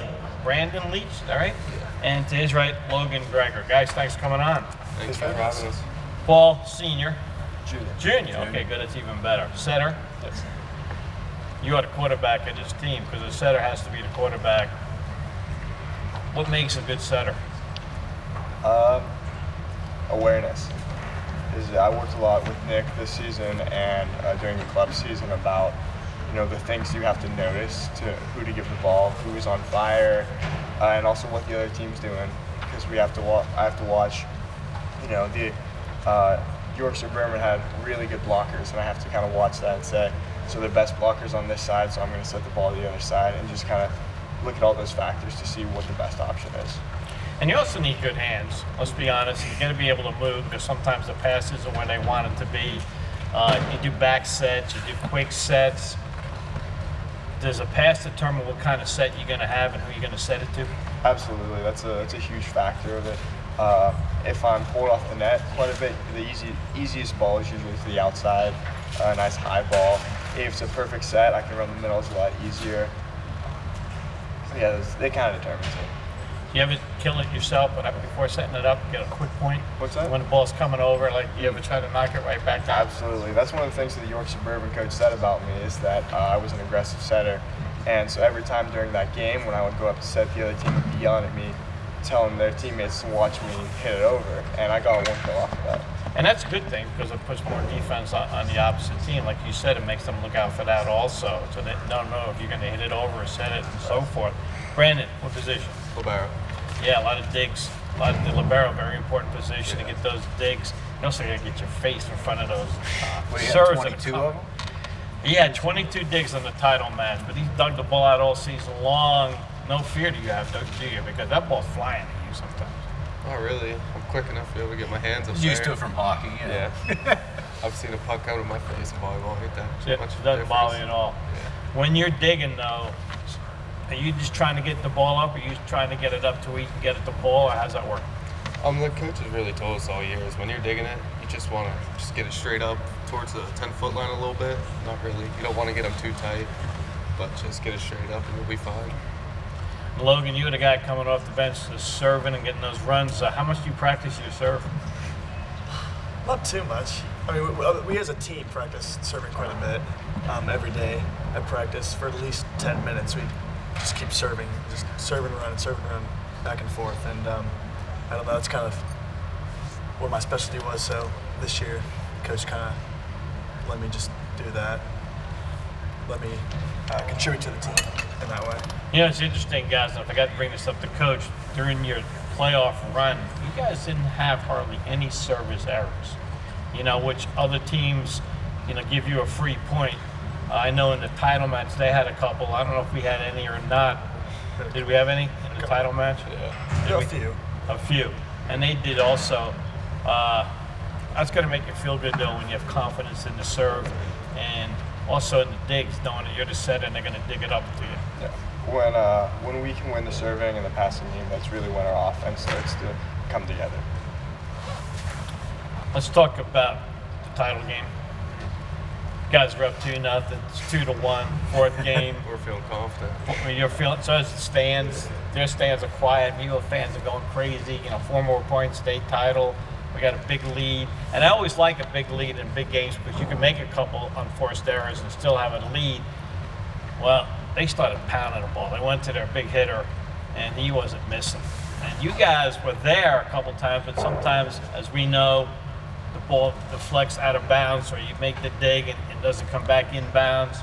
Brandon Leach, is that right? And to his right Logan Greger. Guys, thanks for coming on. Thanks for having us. Paul, senior. Junior. Junior, okay, good, that's even better. Setter. You are the quarterback of this team, because the setter has to be the quarterback. What makes a good setter? Awareness. I worked a lot with Nick this season and during the club season about the things you have to notice to who to give the ball, who's on fire, and also what the other team's doing, because I have to watch. The Yorkshire Berman had really good blockers, and I have to kind of watch that and say, so the best blockers on this side, so I'm going to set the ball to the other side, and just kind of look at all those factors to see what the best option is. And you also need good hands. Let's be honest. You're going to be able to move, because sometimes the passes are where they want it to be. You do back sets, you do quick sets. Does a pass determine what kind of set you're going to have and who you're going to set it to? Absolutely. That's a huge factor of it. If I'm pulled off the net quite a bit, the easiest ball is usually to the outside, a nice high ball. If it's a perfect set, I can run the middle, it's a lot easier. So yeah, they kind of determines it. You ever kill it yourself, but before setting it up, get a quick point? What's that? When the ball's coming over, like you ever try to knock it right back down? Absolutely. That's one of the things that the York Suburban coach said about me, is that I was an aggressive setter. And so every time during that game, when I would go up to set, the other team would be yelling at me, telling their teammates to watch me hit it over. And I got one kill off of that. And that's a good thing, because it puts more defense on the opposite team. Like you said, it makes them look out for that also, so they don't know if you're going to hit it over or set it and so forth. Brandon, what position? Libero. Yeah, a lot of digs. A lot of the libero, very important position to get those digs. You also got to get your face in front of those serves. 22 of them? He had 22 digs in the title match, but he dug the ball out all season long. No fear do you have, do you? Because that ball's flying at you sometimes. Not really. I'm quick enough to be able to get my hands up He's used to there. it from hockey. Yeah. I've seen a puck out of my face in volleyball like that. It doesn't bother you at all. Yeah. When you're digging, though, are you just trying to get the ball up, or are you trying to get it up to where you can get it to ball, or how's that work? The coach has really told us all year is when you're digging it, you just want to just get it straight up towards the 10-foot line a little bit. Not really. You don't want to get them too tight. but just get it straight up and we'll be fine. Logan, you were the guy coming off the bench, just serving and getting those runs. How much do you practice your serve? Not too much. I mean, we as a team practice serving quite a bit every day at practice for at least 10 minutes. We just keep serving, just serving around, back and forth. And I don't know, that's kind of what my specialty was. So this year, coach kind of let me just do that. Let me contribute to the team in that way. You know, it's interesting, guys, and I forgot to bring this up to Coach. During your playoff run, you guys didn't have hardly any service errors, you know, which other teams, you know, give you a free point. I know in the title match they had a couple. I don't know if we had any or not. Did we have any in the title match? Yeah, a few. A few. And they did also. That's going to make you feel good, though, when you have confidence in the serve and also in the digs, knowing that you're the setter and they're going to dig it up to you. Yeah. When we can win the serving and the passing game, that's really when our offense starts to come together. Let's talk about the title game. Guys are up 2-0. It's 2-1. Fourth game. We're feeling confident. You're feeling. So as the stands, their stands are quiet. Meadville fans are going crazy. You know, 4 more points, state title. We got a big lead, and I always like a big lead in big games because you can make a couple unforced errors and still have a lead. Well, they started pounding the ball. They went to their big hitter, and he wasn't missing. And you guys were there a couple times, but sometimes, as we know, the ball deflects out of bounds, or you make the dig and it doesn't come back inbounds.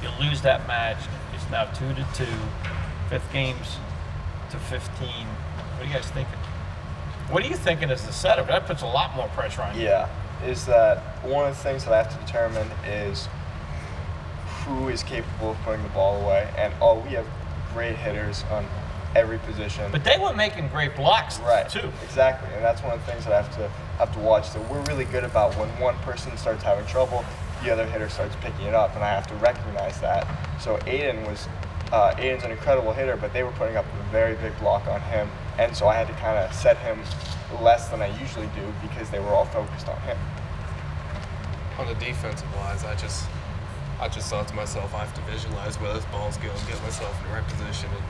You lose that match. It's now 2-2. 5th game's to 15. What are you guys thinking? What are you thinking as the setter? That puts a lot more pressure on you. Yeah, is that one of the things that I have to determine is who is capable of putting the ball away. And we have great hitters on every position. But they were making great blocks, right, too. Exactly, and that's one of the things that I have to watch. So we're really good about when one person starts having trouble, the other hitter starts picking it up, and I have to recognize that. So Aiden's an incredible hitter, but they were putting up a very big block on him. And so I had to kind of set him less than I usually do because they were all focused on him. On the defensive wise, I just thought to myself, I have to visualize where those balls go and get myself in the right position and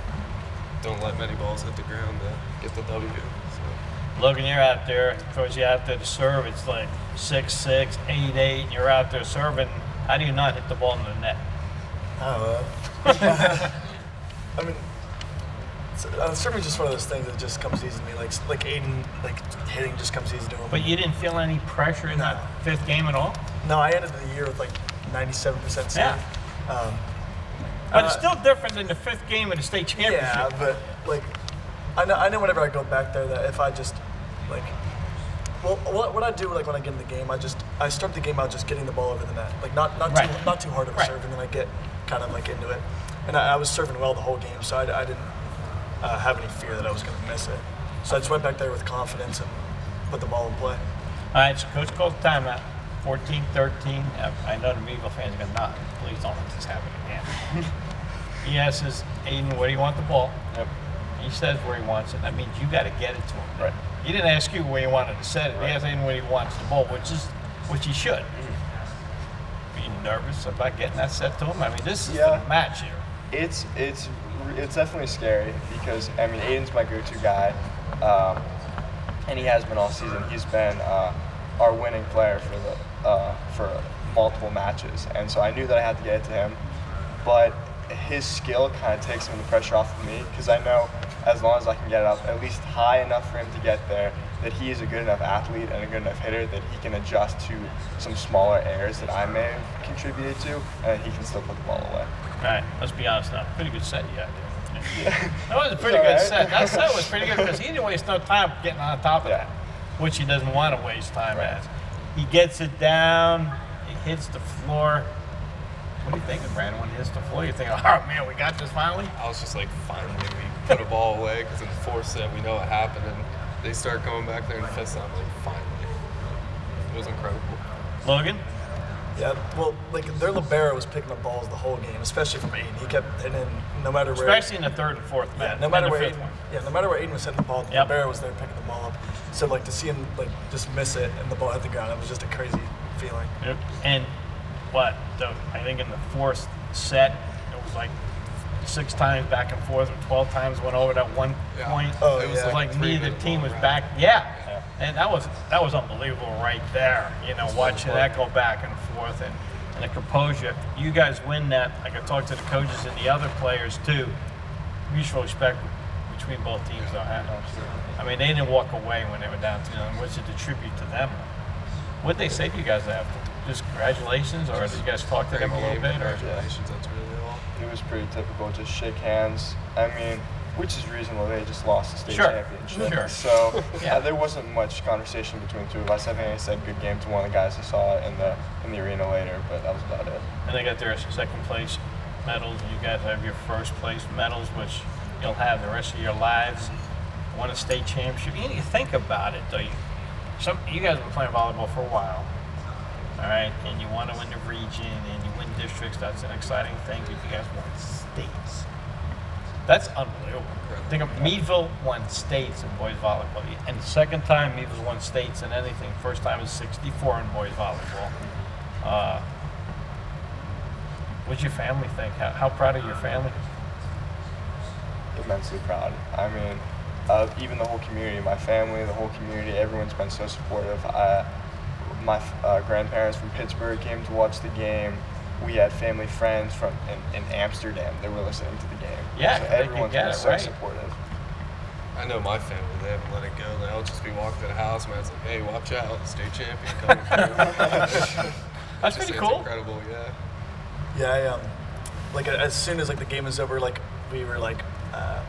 don't let many balls hit the ground to get the W. So. Logan, you're out there, throws you out there to serve. It's like 6-6, 8-8, and you're out there serving. How do you not hit the ball in the net? I don't know. I mean, serving just one of those things that just comes easy to me. Like Aiden, hitting just comes easy to him. But you didn't feel any pressure in that 5th game at all? No, I ended the year with 97% save. Yeah. But it's still different than the 5th game of the state championship. Yeah, but I know whenever I go back there that if I just what I do when I get in the game, I start the game out just getting the ball over the net, not too hard of a serve, and then I get kind of into it. And I was serving well the whole game, so I didn't have any fear that I was going to miss it. So I just went back there with confidence and put the ball in play. All right, so Coach calls timeout. 14-13. I know the Meadville fans are going to not. Please don't let this happen again. He asks Aiden, where do you want the ball? Yep. He says where he wants it. That means you got to get it to him. Right. He didn't ask you where you wanted to set it. Right. He asked Aiden where he wants the ball, which he should. Are you nervous about getting that set to him? I mean, this is the match here. It's definitely scary because Aiden's my go-to guy, and he has been all season. He's been our winning player for multiple matches, and so I knew that I had to get it to him. But his skill kind of takes some of the pressure off of me because I know as long as I can get it up at least high enough for him to get there, that he is a good enough athlete and a good enough hitter that he can adjust to some smaller errors that I may have contributed to, and he can still put the ball away. All right, let's be honest now. Pretty good set you had there. That was a pretty good set. That set was pretty good because he didn't waste no time getting on top of that, which he doesn't want to waste time as. He gets it down, he hits the floor. What are you thinking, Brandon, when he hits the floor? You think, oh man, we got this finally? I was just finally we put a ball away because in the 4th set we know what happened and they start going back there in the 5th set. I'm like, finally. It was incredible. Logan? Yeah, well, their libero was picking up balls the whole game, especially from Aiden. He kept hitting no matter where. Especially in the 3rd and 4th, man. Yeah, no matter where Aiden was hitting the ball, the libero was there picking the ball up. So to see him just miss it and the ball hit the ground, it was just a crazy feeling. Yep. And I think in the 4th set, it was like 6 times back and forth, or 12 times went over that one point. Oh, It was yeah. like neither team was back. Yeah. And that was unbelievable right there. You know, watching that go back and forth and the composure. You guys win that. I could talk to the coaches and the other players too. Mutual respect between both teams though. I mean, they didn't walk away when they were down 2-0, which is a tribute to them. What did they say to you guys after? Just congratulations, or did you guys talk to them a little bit? Congratulations, that's really all. It was pretty typical, just shake hands. I mean, which is reasonable. They just lost the state championship. Sure. So Yeah. there wasn't much conversation between the two of us. I think I said good game to one of the guys I saw in the arena later, but that was about it. And they got their second place medals, and you guys have your first place medals, which you'll have the rest of your lives. Won a state championship. You think about it, though. You guys have been playing volleyball for a while, all right? And you want to win the region, and you win districts. That's an exciting thing, but you guys won states. That's unbelievable. Think of Meadville won states in boys volleyball, and the second time Meadville won states in anything. First time was '64 in boys volleyball. What's your family think? How proud of your family? Immensely proud. I mean, even the whole community, my family, the whole community, everyone's been so supportive. My grandparents from Pittsburgh came to watch the game. We had family friends from in Amsterdam that were listening to the game. Yeah, so everyone's been so right. supportive. I know my family, they haven't let it go. They'll just be walking to the house, and I was like, hey, watch out, state champion coming through. That's pretty cool. Incredible, yeah. Yeah, like as soon as like the game was over, like we were like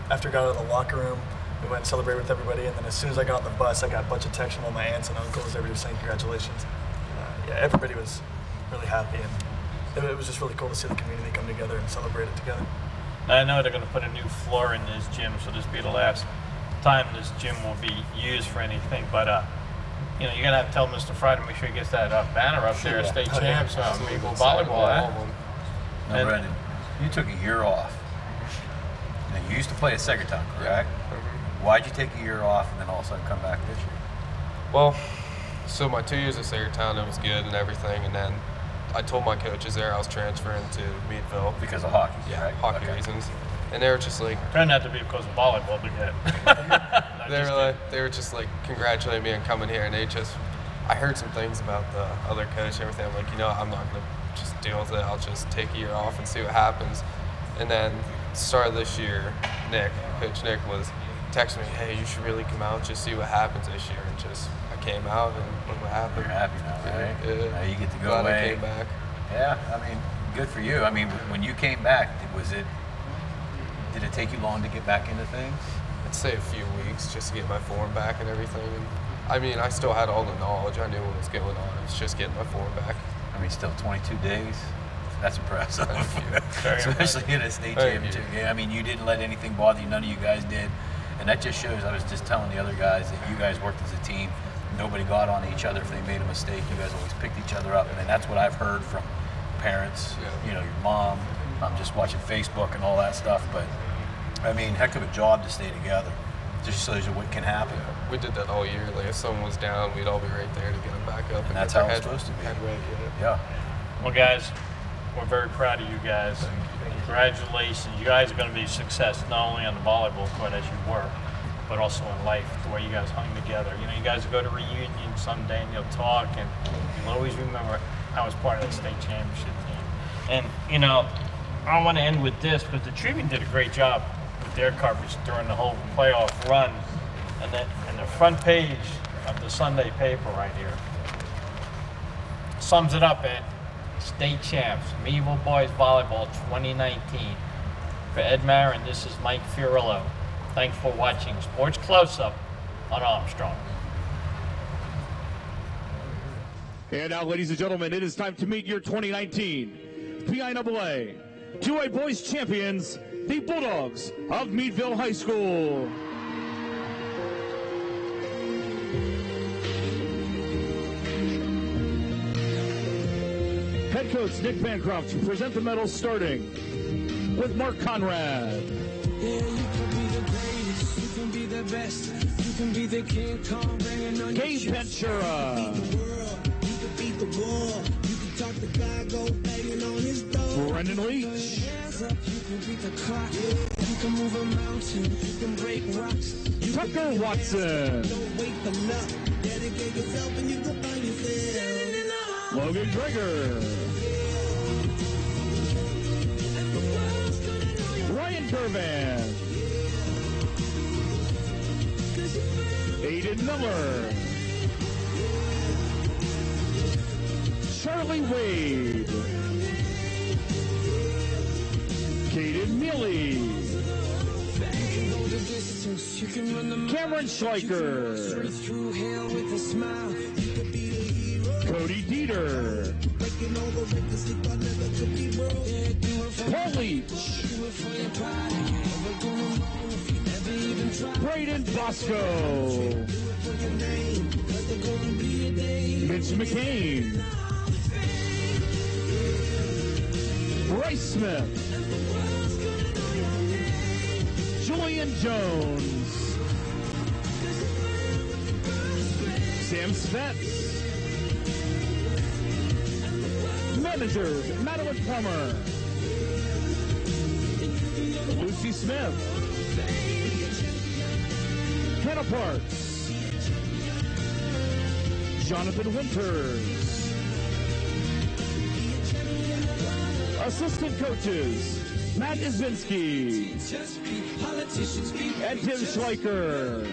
after I got out of the locker room, we went and celebrated with everybody, and then as soon as I got on the bus, I got a bunch of texts from all my aunts and uncles. Everybody was saying congratulations. Yeah, everybody was really happy, and it was just really cool to see the community come together and celebrate it together. I know they're going to put a new floor in this gym, so this will be the last time this gym will be used for anything. But you know, you're going to have to tell Mr. Fry to make sure he gets that banner up there, state champs, Meadville volleyball. Now, Brendan, you took a year off. Now, you used to play at Sagertown, correct? Why'd you take a year off and then all of a sudden come back this year? Well, so my 2 years at Sagertown, it was good and everything, and then I told my coaches there I was transferring to Meadville. Because of hockey, yeah, right? Hockey reasons. And they were just like... Turned out to be because of volleyball, but yeah. they were just like congratulating me on coming here, and I heard some things about the other coach and everything. I'm like, you know, I'm not going to just deal with it. I'll just take a year off and see what happens. And then start of this year, Coach Nick was texting me, hey, you should really come out, just see what happens this year. And I came out and look what happened. You're happy now, right? Yeah. Now you get to go Glad away. I came back. Yeah, I mean, good for you. I mean, when you came back, did it take you long to get back into things? I'd say a few weeks just to get my form back and everything. And, I mean, I still had all the knowledge. I knew what was going on. It's just getting my form back. I mean, still 22 days. That's impressive. Very Especially in a state championship game. I mean, you didn't let anything bother you. None of you guys did. And that just shows, I was just telling the other guys that you guys worked as a team. Nobody got on each other if they made a mistake. You guys always picked each other up. And that's what I've heard from parents, you know, your mom. I'm just watching Facebook and all that stuff. But, I mean, heck of a job to stay together. Just shows you what can happen. We did that all year. Like, if someone was down, we'd all be right there to get them back up. And that's how it's supposed to be. Yeah. Well, guys, we're very proud of you guys. Congratulations. You guys are going to be a success not only on the volleyball court as you were, but also in life, the way you guys hung together. You know, you guys will go to reunions someday and you'll talk, and you'll always remember I was part of that state championship team. And, you know, I want to end with this, but the Tribune did a great job with their coverage during the whole playoff run. And then in the front page of the Sunday paper right here sums it up at state champs, Meadville Boys Volleyball 2019. For Ed Marin, this is Mike Fiorillo. Thanks for watching Sports Close-Up on Armstrong. And now, ladies and gentlemen, it is time to meet your 2019 PIAA 2A Boys Champions, the Bulldogs of Meadville High School. Head coach Nick Bancroft to present the medals, starting with Mark Conrad. Yeah, you can be the greatest, you can be the best, you can be the King Kong banging on Gabe Ventura. You can beat the war, you can talk the guy, go banging on his door. Brendan Leach. Yes, hands up, you can beat the clock. You can move a mountain, you can break rocks. Tucker Watson. Don't wait for luck. Dedicate yourself and you can find yourself. Logan Greger. Ryan Gervan. Aiden Miller. Charlie Wade. Caden Mealy. Cameron Schleicher. Cody Dieter. Paul Leach. Braden Bosco. Mitch McCain. Bryce Smith. Julian Jones. Sam Svets. Managers, Madeline Plummer. Lucy Smith. Hannah Parks. Jonathan Winters. Assistant coaches, Matt Izvinsky and Tim Schleicher.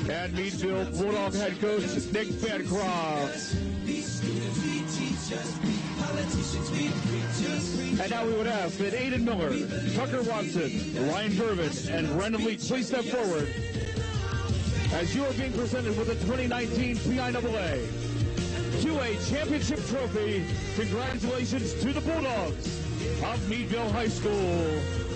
And Meadville Bulldog head coach Nick Bancroft. And now we would ask that Aiden Miller, Tucker Watson, Ryan Gervin, and Brendan Leach please step forward as you are being presented with the 2019 PIAA 2A Championship Trophy. Congratulations to the Bulldogs of Meadville High School.